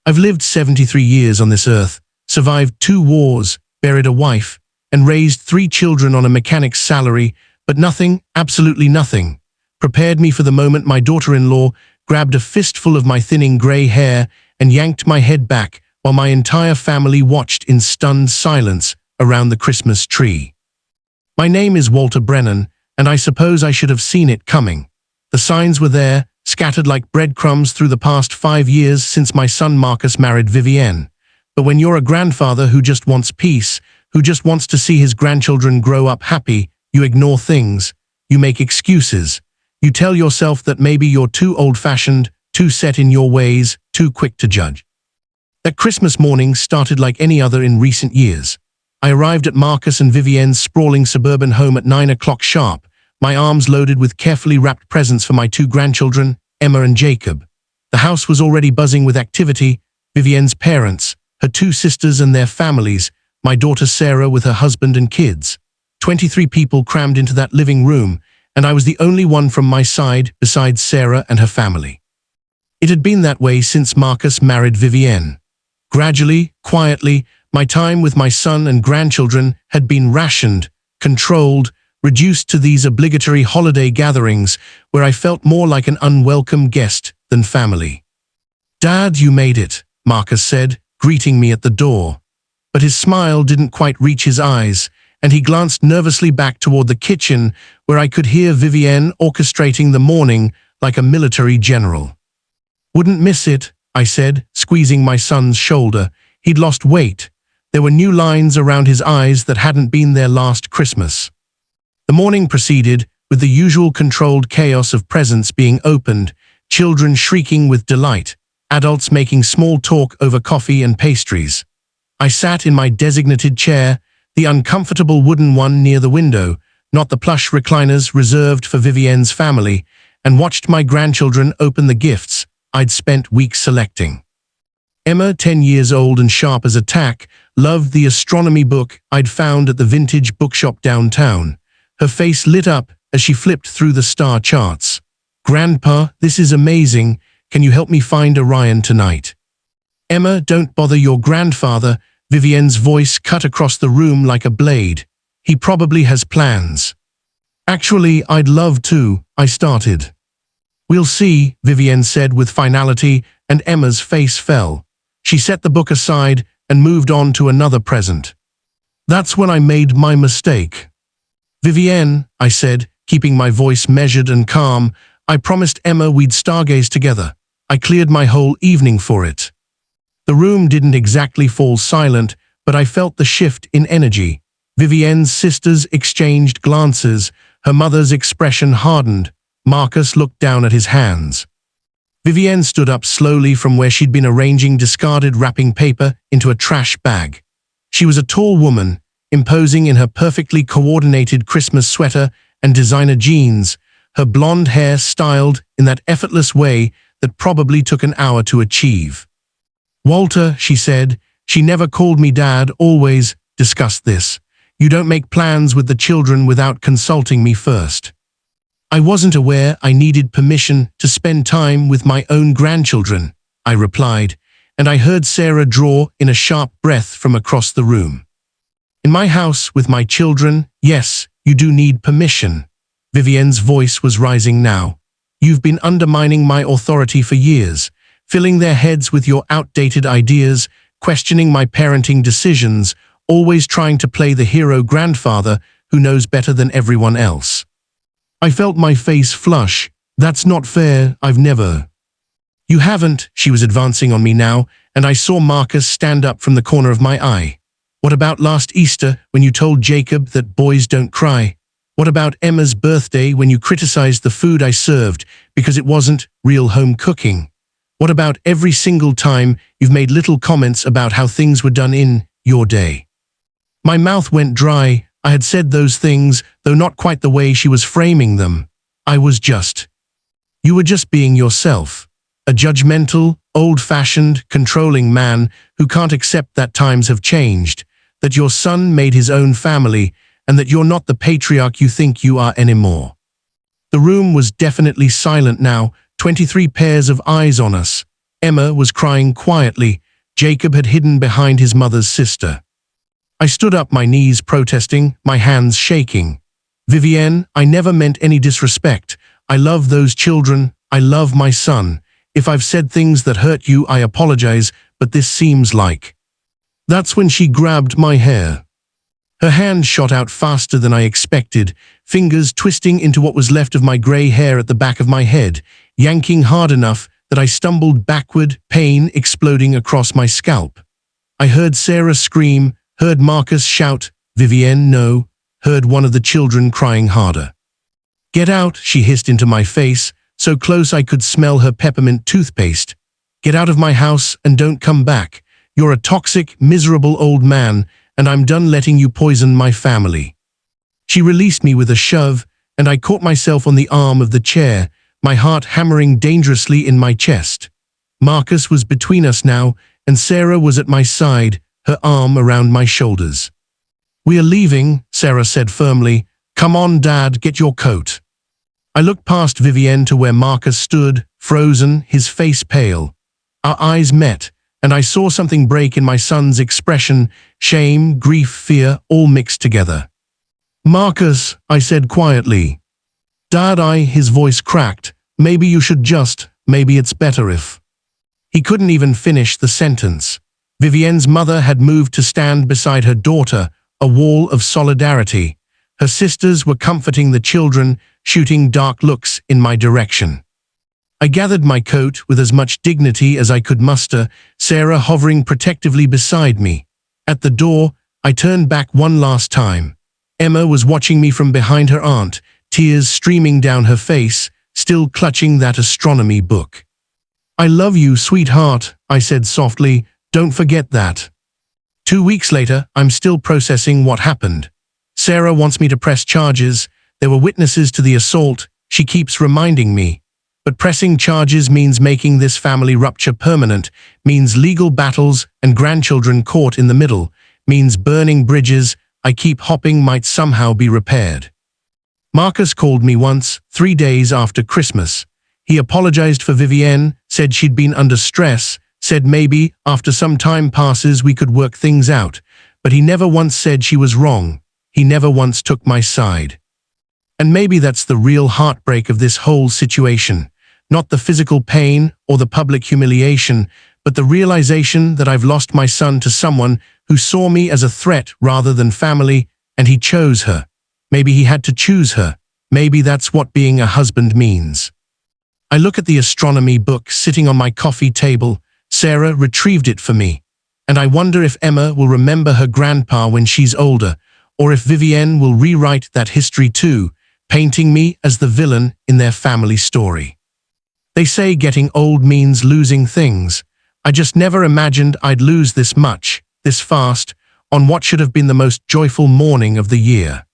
I've lived 73 years on this earth, survived 2 wars, buried a wife, and raised 3 children on a mechanic's salary, but nothing, absolutely nothing, prepared me for the moment my daughter-in-law grabbed a fistful of my thinning grey hair and yanked my head back while my entire family watched in stunned silence around the Christmas tree. My name is Walter Brennan, and I suppose I should have seen it coming. The signs were there, scattered like breadcrumbs through the past 5 years since my son Marcus married Vivienne. But when you're a grandfather who just wants peace, who just wants to see his grandchildren grow up happy, you ignore things, you make excuses. You tell yourself that maybe you're too old-fashioned, too set in your ways, too quick to judge. That Christmas morning started like any other in recent years. I arrived at Marcus and Vivienne's sprawling suburban home at 9 o'clock sharp, my arms loaded with carefully wrapped presents for my 2 grandchildren, Emma and Jacob. The house was already buzzing with activity. Vivienne's parents, her 2 sisters and their families, my daughter Sarah with her husband and kids. 23 people crammed into that living room, and I was the only one from my side besides Sarah and her family. It had been that way since Marcus married Vivienne. Gradually, quietly, my time with my son and grandchildren had been rationed, controlled, reduced to these obligatory holiday gatherings where I felt more like an unwelcome guest than family. "Dad, you made it," Marcus said, greeting me at the door. But his smile didn't quite reach his eyes, and he glanced nervously back toward the kitchen where I could hear Vivienne orchestrating the morning like a military general. "Wouldn't miss it," I said, squeezing my son's shoulder. He'd lost weight. There were new lines around his eyes that hadn't been there last Christmas. The morning proceeded, with the usual controlled chaos of presents being opened, children shrieking with delight, adults making small talk over coffee and pastries. I sat in my designated chair, the uncomfortable wooden one near the window, not the plush recliners reserved for Vivienne's family, and watched my grandchildren open the gifts I'd spent weeks selecting. Emma, 10 years old and sharp as a tack, loved the astronomy book I'd found at the vintage bookshop downtown. Her face lit up as she flipped through the star charts. "Grandpa, this is amazing. Can you help me find Orion tonight?" "Emma, don't bother your grandfather." Vivienne's voice cut across the room like a blade. "He probably has plans." "Actually, I'd love to," I started. "We'll see," Vivienne said with finality, and Emma's face fell. She set the book aside and moved on to another present. "That's when I made my mistake." "Vivienne," I said, keeping my voice measured and calm, "I promised Emma we'd stargaze together. I cleared my whole evening for it." The room didn't exactly fall silent, but I felt the shift in energy. Vivienne's sisters exchanged glances. Her mother's expression hardened. Marcus looked down at his hands. Vivienne stood up slowly from where she'd been arranging discarded wrapping paper into a trash bag. She was a tall woman, imposing in her perfectly coordinated Christmas sweater and designer jeans, her blonde hair styled in that effortless way that probably took an hour to achieve. "Walter," she said, "she never called me Dad, always discussed this. You don't make plans with the children without consulting me first." "I wasn't aware I needed permission to spend time with my own grandchildren," I replied, and I heard Sarah draw in a sharp breath from across the room. "In my house with my children, yes, you do need permission." Vivienne's voice was rising now. "You've been undermining my authority for years, filling their heads with your outdated ideas, questioning my parenting decisions, always trying to play the hero grandfather who knows better than everyone else." I felt my face flush. "That's not fair, I've never." "You haven't," she was advancing on me now, and I saw Marcus stand up from the corner of my eye. "What about last Easter when you told Jacob that boys don't cry? What about Emma's birthday when you criticized the food I served because it wasn't real home cooking? What about every single time you've made little comments about how things were done in your day?" My mouth went dry. I had said those things, though not quite the way she was framing them. You were just being yourself. A judgmental, old-fashioned, controlling man who can't accept that times have changed, that your son made his own family, and that you're not the patriarch you think you are anymore. The room was definitely silent now, 23 pairs of eyes on us. Emma was crying quietly. Jacob had hidden behind his mother's sister. I stood up, my knees protesting, my hands shaking. Vivienne, I never meant any disrespect. I love those children. I love my son. If I've said things that hurt you, I apologize, but this seems like... That's when she grabbed my hair. Her hand shot out faster than I expected, fingers twisting into what was left of my grey hair at the back of my head, yanking hard enough that I stumbled backward, pain exploding across my scalp. I heard Sarah scream, heard Marcus shout, "Vivienne, no," heard one of the children crying harder. "Get out," she hissed into my face, so close I could smell her peppermint toothpaste. "Get out of my house and don't come back. You're a toxic, miserable old man, and I'm done letting you poison my family." She released me with a shove, and I caught myself on the arm of the chair, my heart hammering dangerously in my chest. Marcus was between us now, and Sarah was at my side, her arm around my shoulders. "We are leaving," Sarah said firmly. "Come on, Dad, get your coat." I looked past Vivienne to where Marcus stood, frozen, his face pale. Our eyes met, and I saw something break in my son's expression, shame, grief, fear, all mixed together. "Marcus," I said quietly. "Dad, his voice cracked. "Maybe you should maybe it's better if..." He couldn't even finish the sentence. Vivienne's mother had moved to stand beside her daughter, a wall of solidarity. Her sisters were comforting the children, shooting dark looks in my direction. I gathered my coat with as much dignity as I could muster, Sarah hovering protectively beside me. At the door, I turned back one last time. Emma was watching me from behind her aunt, tears streaming down her face, still clutching that astronomy book. "I love you, sweetheart," I said softly. "Don't forget that." 2 weeks later, I'm still processing what happened. Sarah wants me to press charges. There were witnesses to the assault, she keeps reminding me. But pressing charges means making this family rupture permanent, means legal battles and grandchildren caught in the middle, means burning bridges I keep hoping might somehow be repaired. Marcus called me once, 3 days after Christmas. He apologized for Vivienne, said she'd been under stress, said maybe after some time passes we could work things out, but he never once said she was wrong. He never once took my side. And maybe that's the real heartbreak of this whole situation. Not the physical pain or the public humiliation, but the realization that I've lost my son to someone who saw me as a threat rather than family, and he chose her. Maybe he had to choose her. Maybe that's what being a husband means. I look at the astronomy book sitting on my coffee table. Sarah retrieved it for me. And I wonder if Emma will remember her grandpa when she's older, or if Vivienne will rewrite that history too, painting me as the villain in their family story. They say getting old means losing things. I just never imagined I'd lose this much, this fast, on what should have been the most joyful morning of the year.